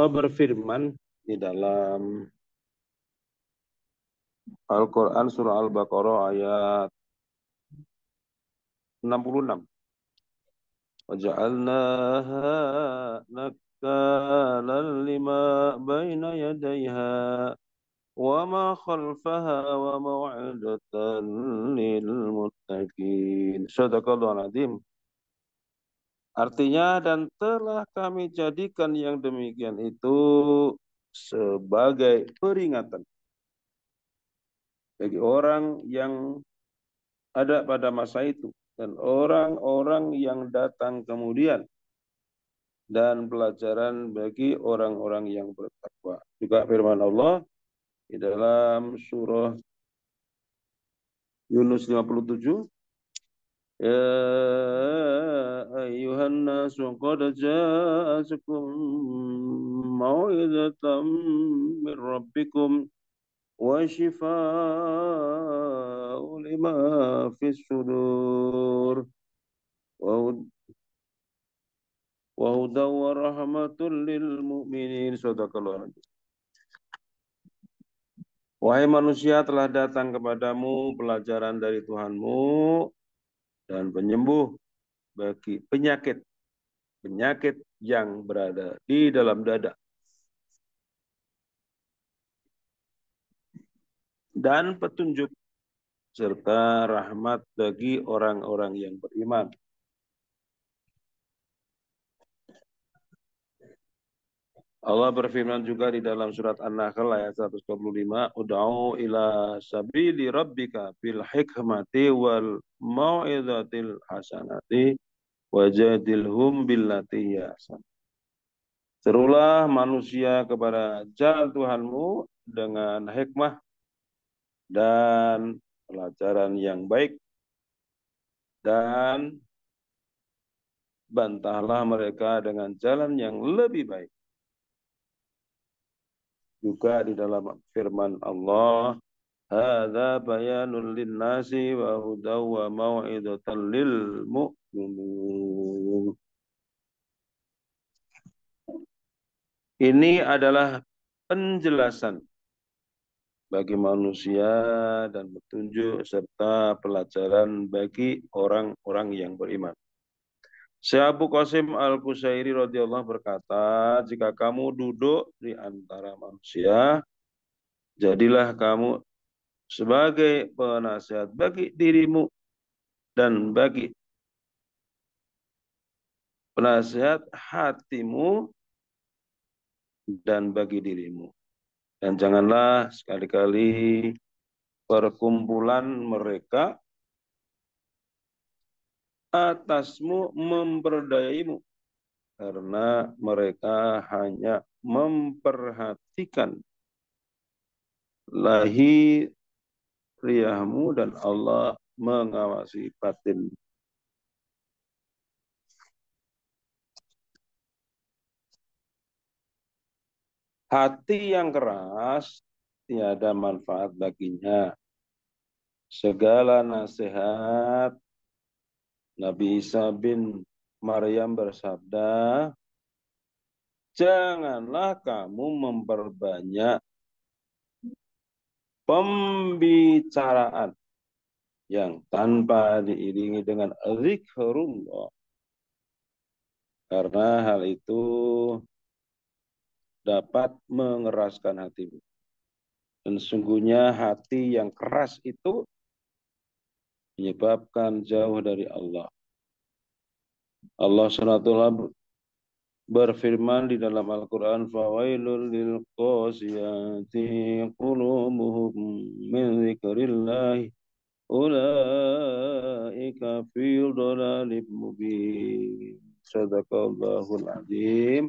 berfirman di dalam Al-Quran surah Al-Baqarah ayat 66. وَجَعَلْنَاهَا نَكَّالًا لِمَا بَيْنَ يَدَيْهَا وَمَا خَلْفَهَا وَمَوْعِظَةً لِلْمُتَّقِينَ. Shadaqallahul Adzim. Artinya, dan telah kami jadikan yang demikian itu sebagai peringatan bagi orang yang ada pada masa itu dan orang-orang yang datang kemudian, dan pelajaran bagi orang-orang yang bertakwa. Juga firman Allah di dalam surah Yunus 57, Ya ayyuhan nasu qad ja'akum mau'izatan min rabbikum wa shifaa'un lima fis sudur wa hudaw wa rahmatul lil mu'minin. Shadaqallahu. Wahai manusia, telah datang kepadamu pelajaran dari Tuhanmu dan penyembuh bagi penyakit yang berada di dalam dada, dan petunjuk serta rahmat bagi orang-orang yang beriman. Allah berfirman juga di dalam surat An-Nahl ayat 125, Ud'u ila sabili rabbika bil hikmati wal mau'izatil hasanati wajadilhum billati ahsan. Serulah manusia kepada jalan Tuhanmu dengan hikmah dan pelajaran yang baik, dan bantahlah mereka dengan jalan yang lebih baik. Juga di dalam firman Allah, Hadza bayanun linnasi wa hudaw wa mau'izatan lil mu'minin. Ini adalah penjelasan bagi manusia dan petunjuk serta pelajaran bagi orang-orang yang beriman. Syekh Abu Qasim Al-Qusairi radhiyallahu berkata, jika kamu duduk di antara manusia, jadilah kamu sebagai penasihat bagi dirimu dan bagi penasihat hatimu dan bagi dirimu. Dan janganlah sekali-kali perkumpulan mereka atasmu memperdayaimu, karena mereka hanya memperhatikan lahiriahmu dan Allah mengawasi batin. Hati yang keras tiada manfaat baginya. Segala nasihat, Nabi Isa bin Maryam bersabda, janganlah kamu memperbanyak pembicaraan yang tanpa diiringi dengan zikrullah, karena hal itu dapat mengeraskan hatimu. Dan sungguhnya hati yang keras itu menyebabkan jauh dari Allah. Allah SWT berfirman di dalam Al-Quran, fawailul lil qasiyati qulubuhum min dzikrillah ulaika fi dhalalin mubin. Shadaqallahul adzim.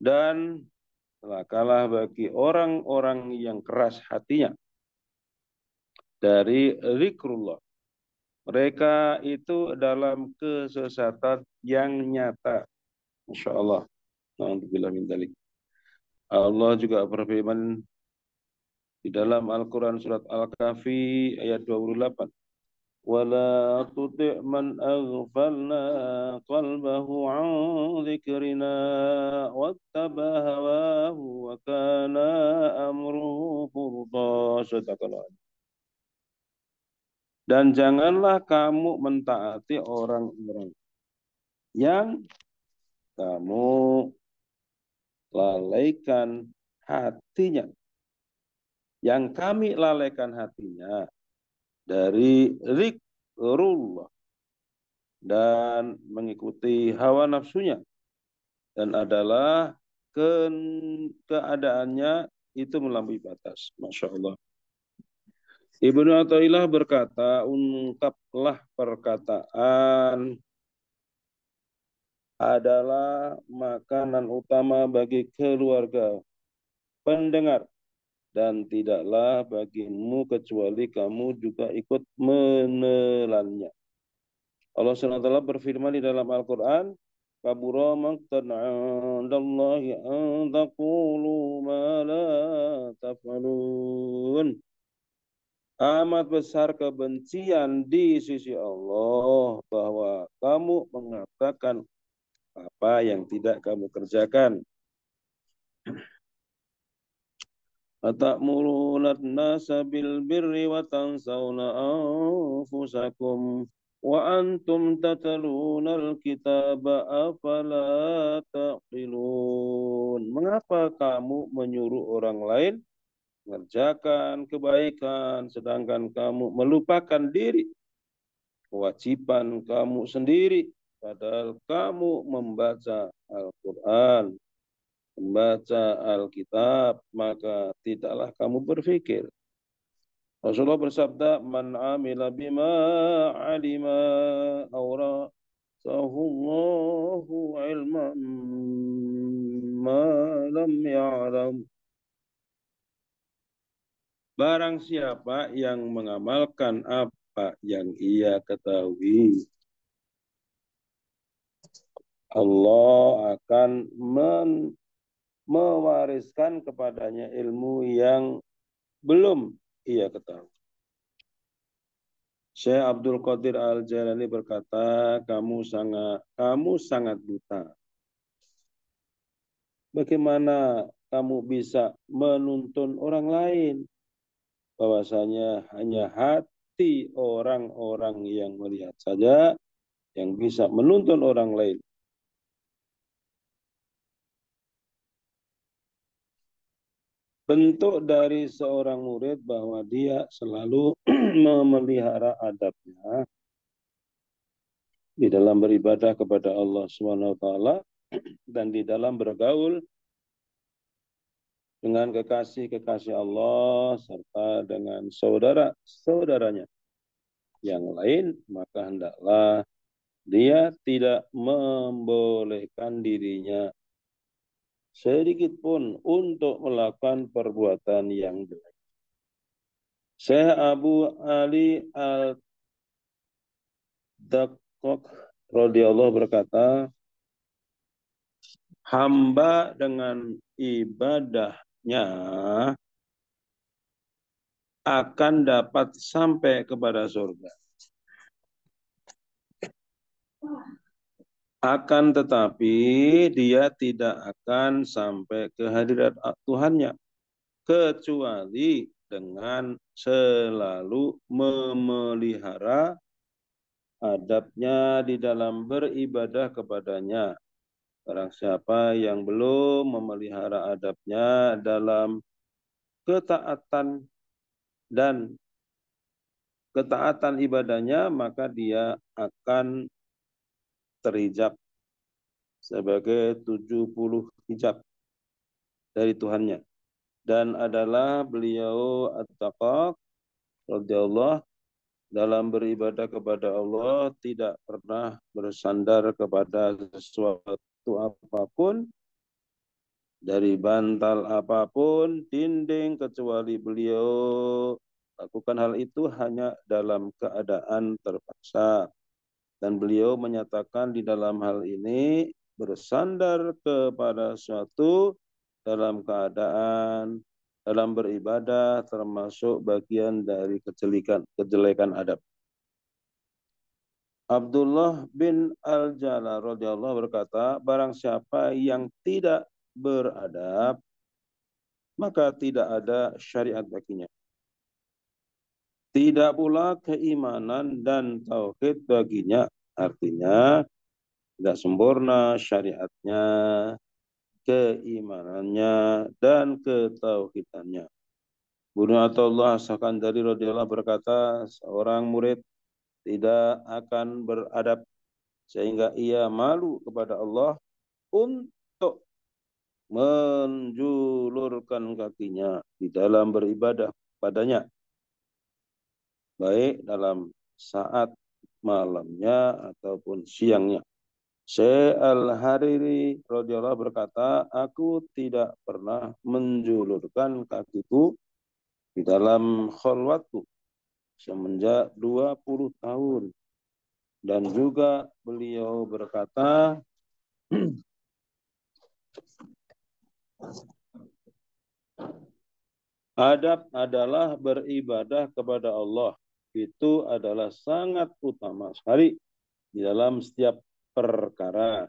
Dan celakalah bagi orang-orang yang keras hatinya dari zikrullah. Mereka itu dalam kesesatan yang nyata. Masya Allah. Allah juga berfirman di dalam Al-Quran surat Al-Kahfi ayat 28. ولا تطع من أغفلنا قلبه عن ذكرنا واتبع هواه وكان أمره فرطا. Dan janganlah kamu mentaati orang-orang yang kamu lalaikan hatinya, yang kami lalaikan hatinya dari zikrullah dan mengikuti hawa nafsunya, dan adalah keadaannya itu melampaui batas. Masya Allah. Ibnu Athaillah berkata, ungkaplah perkataan adalah makanan utama bagi keluarga pendengar, dan tidaklah bagimu kecuali kamu juga ikut menelannya. Allah SWT berfirman di dalam Al-Quran, kabura maqtan 'indallahi an taqulu ma la taf'alun. Amat besar kebencian di sisi Allah bahwa kamu mengatakan apa yang tidak kamu kerjakan. Atamuruna an-nasa bil birri wa tansawna anfusakum wa antum tatluna al-kitaba afala taqilun. Mengapa kamu menyuruh orang lain mengerjakan kebaikan sedangkan kamu melupakan diri kewajiban kamu sendiri, padahal kamu membaca Al-Quran, membaca Alkitab, maka tidaklah kamu berpikir. Rasulullah bersabda, man amila bima alima awrasahullahu ilman ma lam ya'lam. Barang siapa yang mengamalkan apa yang ia ketahui, Allah akan mewariskan kepadanya ilmu yang belum ia ketahui. Syekh Abdul Qadir Al-Jailani berkata, kamu sangat buta. Bagaimana kamu bisa menuntun orang lain? Bahwasanya hanya hati orang-orang yang melihat saja yang bisa menuntun orang lain. Bentuk dari seorang murid bahwa dia selalu memelihara adabnya di dalam beribadah kepada Allah SWT dan di dalam bergaul dengan kekasih-kekasih Allah serta dengan saudara-saudaranya yang lain, maka hendaklah dia tidak membolehkan dirinya sedikit pun untuk melakukan perbuatan yang jelek. Syekh Abu Ali Al-Daqqaq radhiyallahu berkata, hamba dengan ibadahnya akan dapat sampai kepada surga. Akan tetapi dia tidak akan sampai ke hadirat Tuhannya kecuali dengan selalu memelihara adabnya di dalam beribadah kepadanya. Barang siapa yang belum memelihara adabnya dalam ketaatan dan ketaatan ibadahnya, maka dia akan terhijab sebagai 70 hijab dari Tuhannya. Dan adalah beliau At-Taqaq radhiyallahu dalam beribadah kepada Allah tidak pernah bersandar kepada sesuatu apapun, dari bantal apapun, dinding, kecuali beliau lakukan hal itu hanya dalam keadaan terpaksa. Dan beliau menyatakan di dalam hal ini bersandar kepada suatu dalam keadaan dalam beribadah termasuk bagian dari kejelekan adab. Abdullah bin Al-Jala radhiyallahu berkata, barang siapa yang tidak beradab, maka tidak ada syariat baginya. Tidak pula keimanan dan tauhid baginya. Artinya tidak sempurna syariatnya, keimanannya, dan ketauhidannya. Ibnu Athaillah As-Sakandari radhiyallahu berkata, seorang murid tidak akan beradab sehingga ia malu kepada Allah untuk menjulurkan kakinya di dalam beribadah padanya, baik dalam saat malamnya ataupun siangnya. Syekh Al-Hariri radhiyallahu berkata, aku tidak pernah menjulurkan kakiku di dalam khalwatku semenjak 20 tahun. Dan juga beliau berkata, adab adalah beribadah kepada Allah. Itu adalah sangat utama sekali di dalam setiap perkara.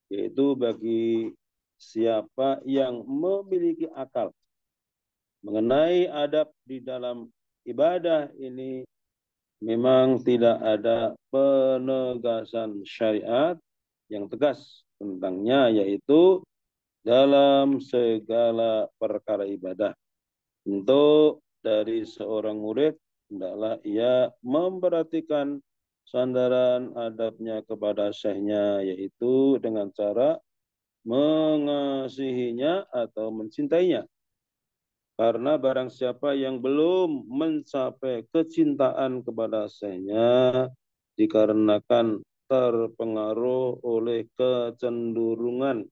Yaitu bagi siapa yang memiliki akal. Mengenai adab di dalam ibadah ini memang tidak ada penegasan syariat yang tegas tentangnya, yaitu dalam segala perkara ibadah. Untuk dari seorang murid, hendaklah ia memperhatikan sandaran adabnya kepada syekhnya, yaitu dengan cara mengasihinya atau mencintainya. Karena barang siapa yang belum mencapai kecintaan kepada syekhnya dikarenakan terpengaruh oleh kecenderungan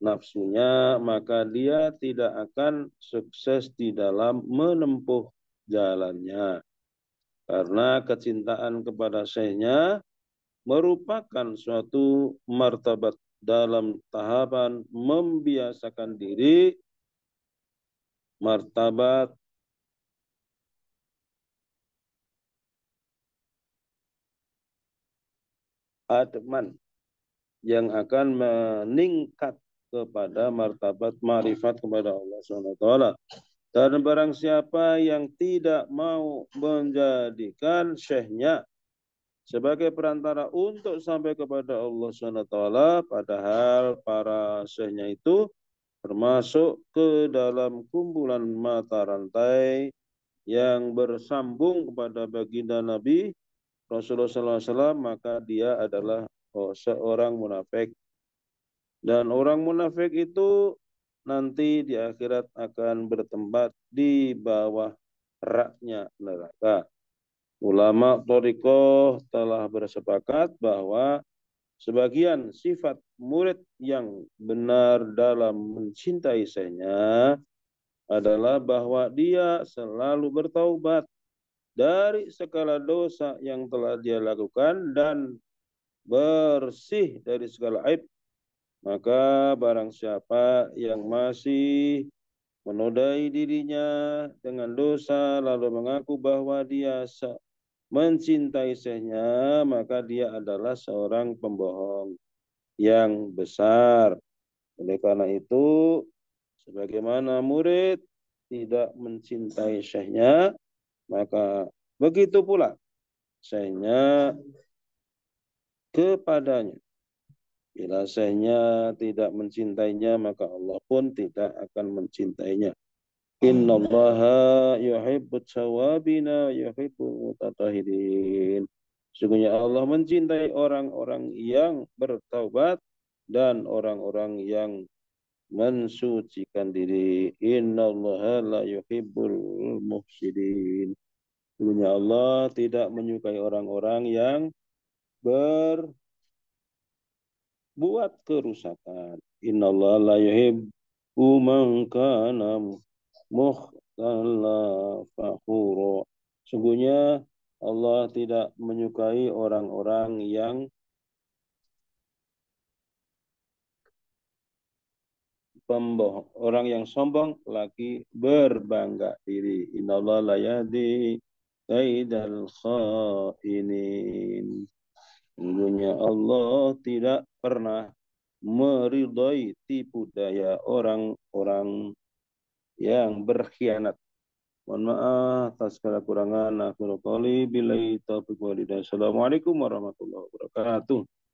nafsunya, maka dia tidak akan sukses di dalam menempuh jalannya. Karena kecintaan kepada syekhnya merupakan suatu martabat dalam tahapan membiasakan diri, martabat adman yang akan meningkat kepada martabat marifat kepada Allah SWT. Dan barang siapa yang tidak mau menjadikan syekhnya sebagai perantara untuk sampai kepada Allah SWT, padahal para syekhnya itu termasuk ke dalam kumpulan mata rantai yang bersambung kepada baginda Nabi Rasulullah SAW, maka dia adalah seorang munafik. Dan orang munafik itu nanti di akhirat akan bertempat di bawah raknya neraka. Ulama Thariqah telah bersepakat bahwa sebagian sifat murid yang benar dalam mencintai syekhnya adalah bahwa dia selalu bertaubat dari segala dosa yang telah dia lakukan dan bersih dari segala aib. Maka barang siapa yang masih menodai dirinya dengan dosa lalu mengaku bahwa dia mencintai syekhnya, maka dia adalah seorang pembohong yang besar. Oleh karena itu, sebagaimana murid tidak mencintai syekhnya, maka begitu pula syekhnya kepadanya. Bila syekhnya tidak mencintainya, maka Allah pun tidak akan mencintainya. Innallaha yuhibbut tawabina yuhibbul mutatahhirin. Sesungguhnya Allah mencintai orang-orang yang bertaubat dan orang-orang yang mensucikan diri. Innallaha la yuhibbul muhsidin. Sesungguhnya Allah tidak menyukai orang-orang yang berbuat kerusakan. Innallaha la yuhibbu man kana mukhtalan fakhura. Sungguhnya Allah tidak menyukai orang-orang yang pembohong, orang yang sombong lagi berbangga diri. Innallaha la yahdi kaidal khainin. Sungguhnya Allah tidak pernah meridhai tipu daya orang-orang yang berkhianat. Mohon maaf atas segala kurangan. Akhirul qali billahi taufiq walhidayah. Assalamualaikum warahmatullahi wabarakatuh.